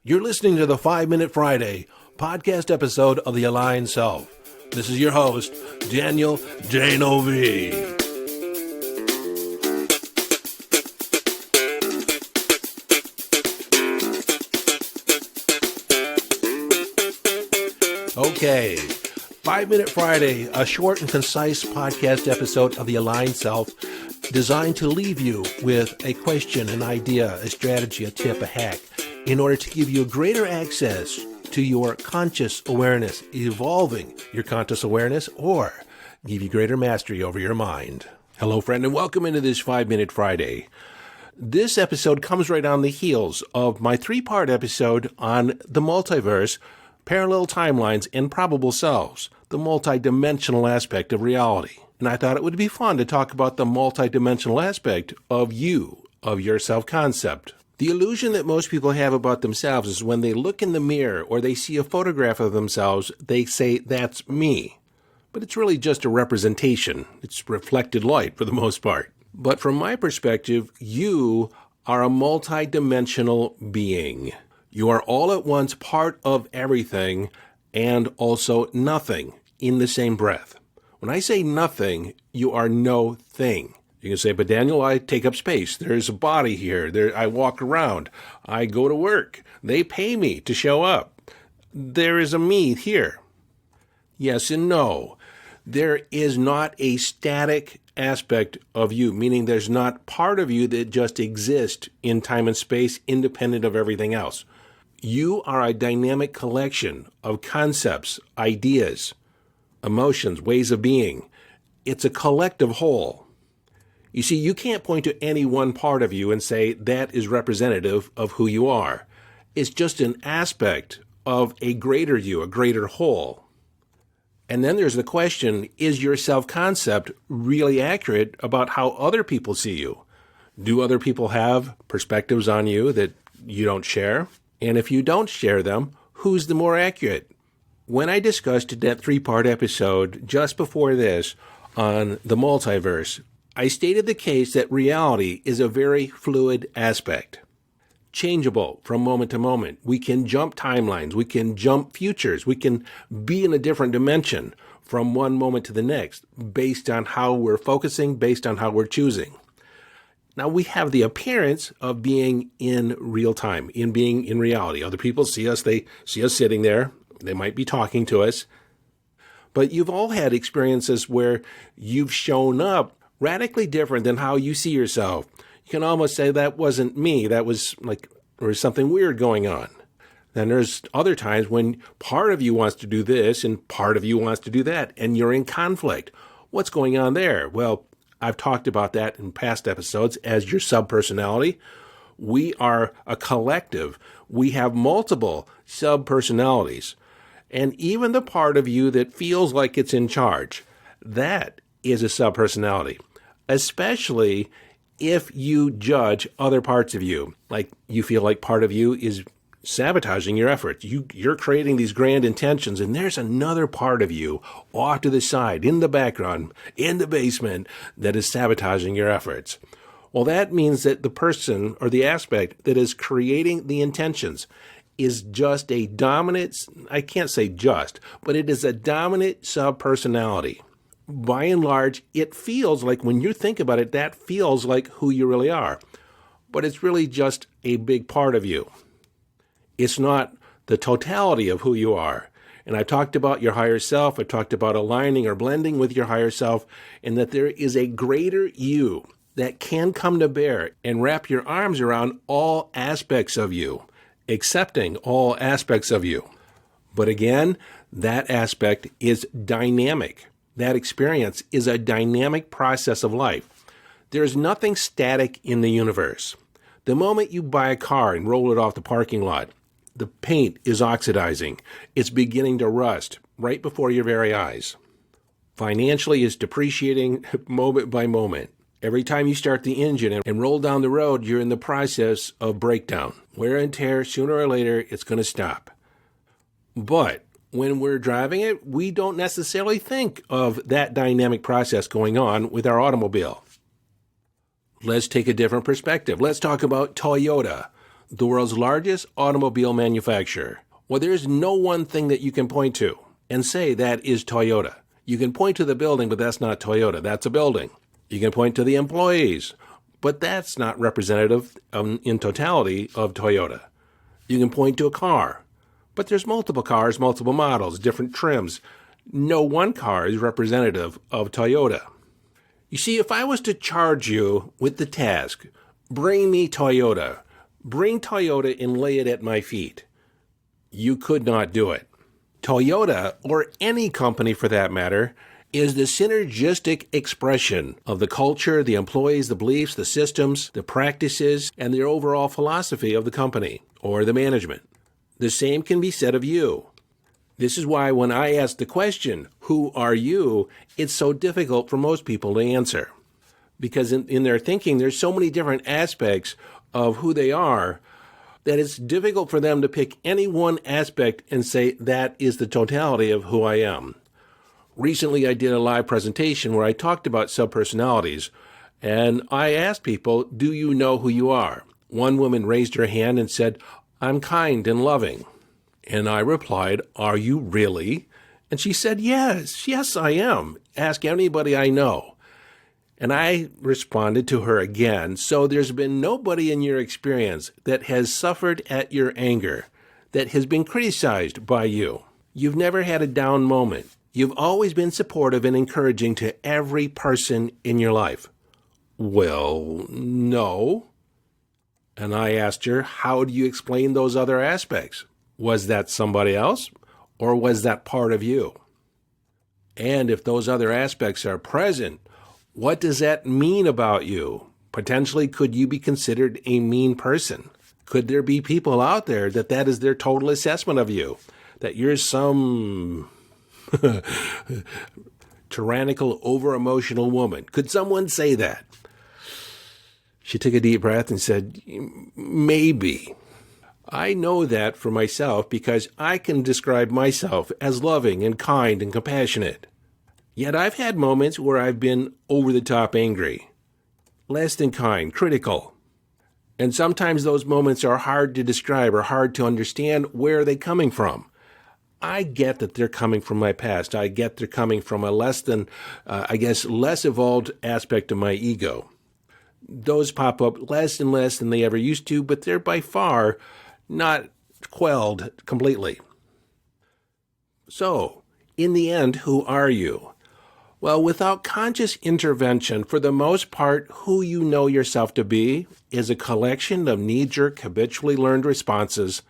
You're listening to the 5-Minute Friday podcast episode of The Aligned Self. This is your host, Daniel J-N-O-V. Okay, 5-Minute Friday, a short and concise podcast episode of The Aligned Self designed to leave you with a question, an idea, a strategy, a tip, a hack, in order to give you greater access to your conscious awareness, evolving your conscious awareness, or give you greater mastery over your mind. Hello, friend, and welcome into this 5-Minute Friday. This episode comes right on the heels of my 3-part episode on the multiverse, parallel timelines, and probable selves, the multidimensional aspect of reality. And I thought it would be fun to talk about the multidimensional aspect of you, of your self-concept. The illusion that most people have about themselves is when they look in the mirror or they see a photograph of themselves, they say, "That's me." But it's really just a representation. It's reflected light for the most part. But from my perspective, you are a multidimensional being. You are all at once part of everything and also nothing in the same breath. When I say nothing, you are no thing. You can say, "But Daniel, I take up space. There's a body here. I walk around. I go to work. They pay me to show up. There is a me here." Yes and no. There is not a static aspect of you, meaning there's not part of you that just exists in time and space independent of everything else. You are a dynamic collection of concepts, ideas, emotions, ways of being. It's a collective whole. You see, you can't point to any one part of you and say that is representative of who you are. It's just an aspect of a greater you, a greater whole. And then there's the question, is your self-concept really accurate about how other people see you? Do other people have perspectives on you that you don't share? And if you don't share them, who's the more accurate? When I discussed that 3-part episode just before this on the multiverse, I stated the case that reality is a very fluid aspect, changeable from moment to moment. We can jump timelines, we can jump futures, we can be in a different dimension from one moment to the next based on how we're focusing, based on how we're choosing. Now, we have the appearance of being in real time, in being in reality. Other people see us, they see us sitting there, they might be talking to us. But you've all had experiences where you've shown up radically different than how you see yourself. You can almost say that wasn't me. That was like there was something weird going on. Then there's other times when part of you wants to do this and part of you wants to do that, and you're in conflict. What's going on there? Well, I've talked about that in past episodes as your subpersonality. We are a collective. We have multiple subpersonalities. And even the part of you that feels like it's in charge, that is a subpersonality. Especially if you judge other parts of you, like you feel like part of you is sabotaging your efforts. You're creating these grand intentions, and there's another part of you off to the side, in the background, in the basement, that is sabotaging your efforts. Well, that means that the person or the aspect that is creating the intentions is just a dominant, I can't say just, but it is a dominant subpersonality. By and large, it feels like when you think about it, that feels like who you really are. But it's really just a big part of you. It's not the totality of who you are. And I talked about your higher self. I talked about aligning or blending with your higher self, and that there is a greater you that can come to bear and wrap your arms around all aspects of you, accepting all aspects of you. But again, that aspect is dynamic. That experience is a dynamic process of life. There's nothing static in the universe. The moment you buy a car and roll it off the parking lot, the paint is oxidizing. It's beginning to rust right before your very eyes. Financially, it's depreciating moment by moment. Every time you start the engine and roll down the road, you're in the process of breakdown. Wear and tear, sooner or later, it's going to stop. But when we're driving it, we don't necessarily think of that dynamic process going on with our automobile. Let's take a different perspective. Let's talk about Toyota, the world's largest automobile manufacturer. Well, there's no one thing that you can point to and say that is Toyota. You can point to the building, but that's not Toyota. That's a building. You can point to the employees, but that's not representative in totality of Toyota. You can point to a car, but there's multiple cars, multiple models, different trims. No one car is representative of Toyota. You see, if I was to charge you with the task, bring me Toyota, bring Toyota and lay it at my feet, you could not do it. Toyota, or any company for that matter, is the synergistic expression of the culture, the employees, the beliefs, the systems, the practices, and the overall philosophy of the company or the management. The same can be said of you. This is why when I ask the question, who are you, it's so difficult for most people to answer. Because in their thinking, there's so many different aspects of who they are that it's difficult for them to pick any one aspect and say that is the totality of who I am. Recently, I did a live presentation where I talked about subpersonalities, and I asked people, do you know who you are? One woman raised her hand and said, I'm kind and loving. And I replied, are you really? And she said, yes, I am. Ask anybody I know. And I responded to her again, so there's been nobody in your experience that has suffered at your anger, that has been criticized by you. You've never had a down moment. You've always been supportive and encouraging to every person in your life. Well, no. And I asked her, how do you explain those other aspects? Was that somebody else, or was that part of you? And if those other aspects are present, what does that mean about you? Potentially, could you be considered a mean person? Could there be people out there that is their total assessment of you? That you're some tyrannical, over-emotional woman. Could someone say that? She took a deep breath and said, maybe. I know that for myself because I can describe myself as loving and kind and compassionate. Yet I've had moments where I've been over the top angry, less than kind, critical. And sometimes those moments are hard to describe or hard to understand where they're coming from. I get that they're coming from my past. I get they're coming from a less evolved aspect of my ego. Those pop up less and less than they ever used to, but they're by far not quelled completely. So, in the end, who are you? Well, without conscious intervention, for the most part, who you know yourself to be is a collection of knee-jerk, habitually learned responses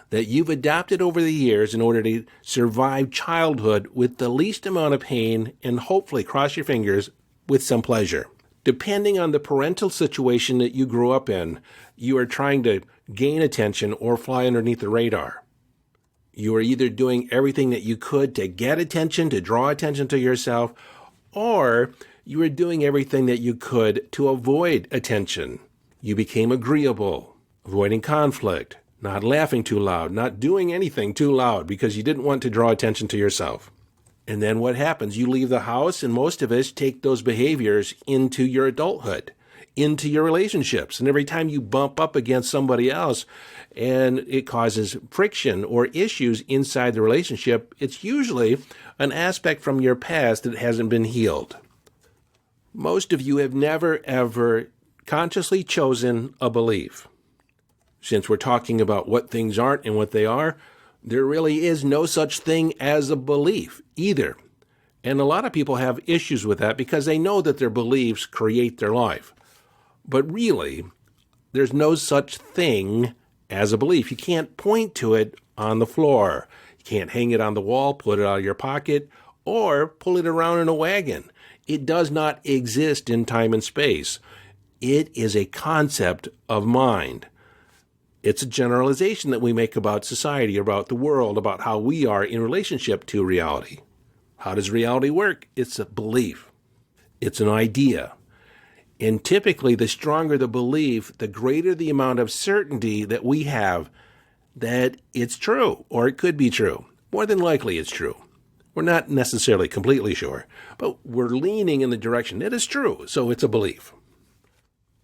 that you've adopted over the years in order to survive childhood with the least amount of pain and hopefully, cross your fingers, with some pleasure. Depending on the parental situation that you grew up in, you are trying to gain attention or fly underneath the radar. You are either doing everything that you could to get attention, to draw attention to yourself, or you were doing everything that you could to avoid attention. You became agreeable, avoiding conflict, not laughing too loud, not doing anything too loud because you didn't want to draw attention to yourself. And then what happens? You leave the house, and most of us take those behaviors into your adulthood, into your relationships. And every time you bump up against somebody else and it causes friction or issues inside the relationship, it's usually an aspect from your past that hasn't been healed. Most of you have never, ever consciously chosen a belief. Since we're talking about what things aren't and what they are, there really is no such thing as a belief either. And a lot of people have issues with that because they know that their beliefs create their life. But really, there's no such thing as a belief. You can't point to it on the floor. You can't hang it on the wall, pull it out of your pocket, or pull it around in a wagon. It does not exist in time and space. It is a concept of mind. It's a generalization that we make about society, about the world, about how we are in relationship to reality. How does reality work? It's a belief. It's an idea. And typically, the stronger the belief, the greater the amount of certainty that we have that it's true, or it could be true. More than likely, it's true. We're not necessarily completely sure, but we're leaning in the direction that it's true, so it's a belief.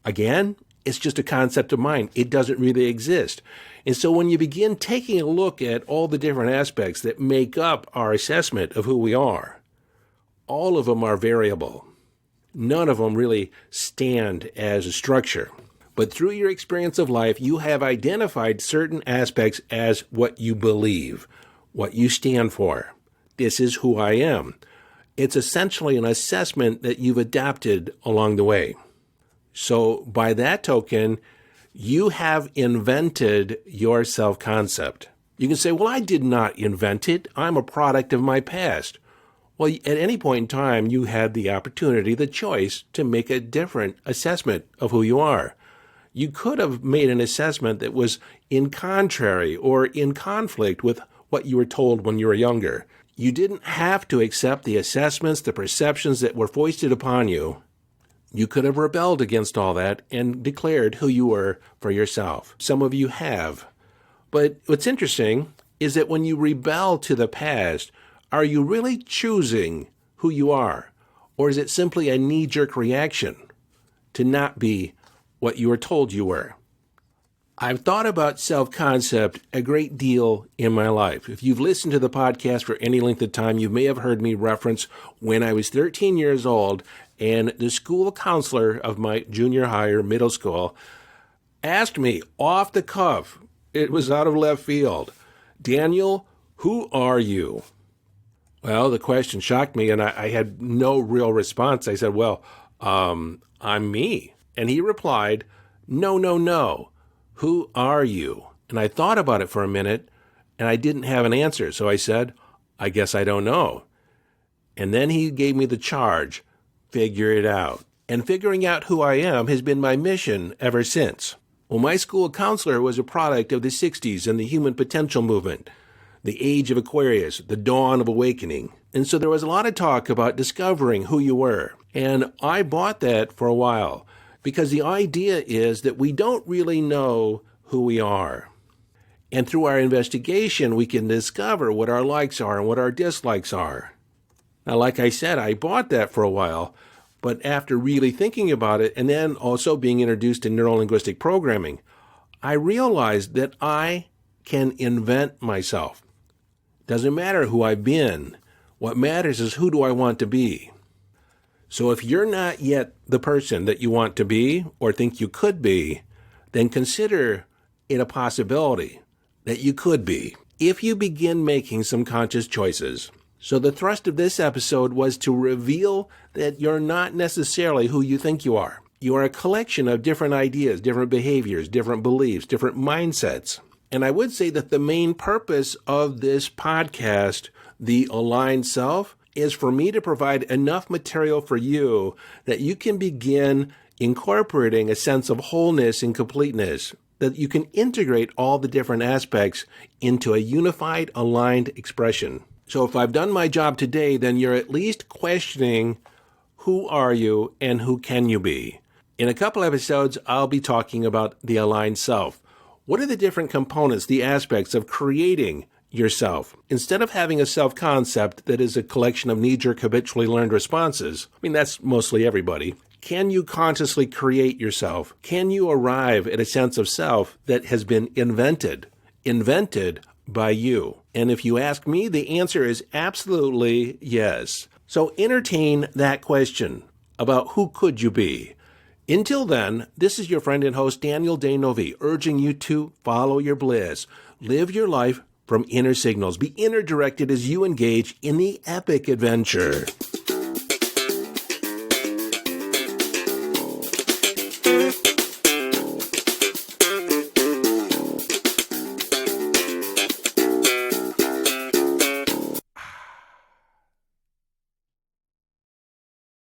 Again, It's just a concept of mind. It doesn't really exist. And so when you begin taking a look at all the different aspects that make up our assessment of who we are, all of them are variable. None of them really stand as a structure. But through your experience of life, you have identified certain aspects as what you believe, what you stand for. This is who I am. It's essentially an assessment that you've adapted along the way. So by that token, you have invented your self-concept. You can say, well, I did not invent it. I'm a product of my past. Well, at any point in time, you had the opportunity, the choice to make a different assessment of who you are. You could have made an assessment that was in contrary or in conflict with what you were told when you were younger. You didn't have to accept the assessments, the perceptions that were foisted upon you. You could have rebelled against all that and declared who you were for yourself. Some of you have. But what's interesting is that when you rebel to the past, are you really choosing who you are? Or is it simply a knee-jerk reaction to not be what you were told you were? I've thought about self-concept a great deal in my life. If you've listened to the podcast for any length of time, you may have heard me reference when I was 13 years old and the school counselor of my junior high or middle school asked me off the cuff, it was out of left field, Daniel, who are you? Well, the question shocked me and I had no real response. I said, well, I'm me. And he replied, no. Who are you? And I thought about it for a minute, and I didn't have an answer. So I said, I guess I don't know. And then he gave me the charge, figure it out. And figuring out who I am has been my mission ever since. Well, my school counselor was a product of the 60s and the human potential movement, the age of Aquarius, the dawn of awakening. And so there was a lot of talk about discovering who you were. And I bought that for a while. Because the idea is that we don't really know who we are. And through our investigation, we can discover what our likes are and what our dislikes are. Now, like I said, I bought that for a while, but after really thinking about it and then also being introduced to neuro-linguistic programming, I realized that I can invent myself. Doesn't matter who I've been. What matters is who do I want to be. So if you're not yet the person that you want to be or think you could be, then consider it a possibility that you could be if you begin making some conscious choices. So the thrust of this episode was to reveal that you're not necessarily who you think you are. You are a collection of different ideas, different behaviors, different beliefs, different mindsets. And I would say that the main purpose of this podcast, The Aligned Self, is for me to provide enough material for you that you can begin incorporating a sense of wholeness and completeness, that you can integrate all the different aspects into a unified, aligned expression. So if I've done my job today, then you're at least questioning who are you and who can you be. In a couple episodes, I'll be talking about the aligned self. What are the different components, the aspects of creating yourself? Instead of having a self-concept that is a collection of knee-jerk habitually learned responses, that's mostly everybody, can you consciously create yourself? Can you arrive at a sense of self that has been invented by you? And if you ask me, the answer is absolutely yes. So entertain that question about who could you be. Until then, this is your friend and host Daniel Day-Novi, urging you to follow your bliss, live your life from inner signals. Be inner directed as you engage in the epic adventure.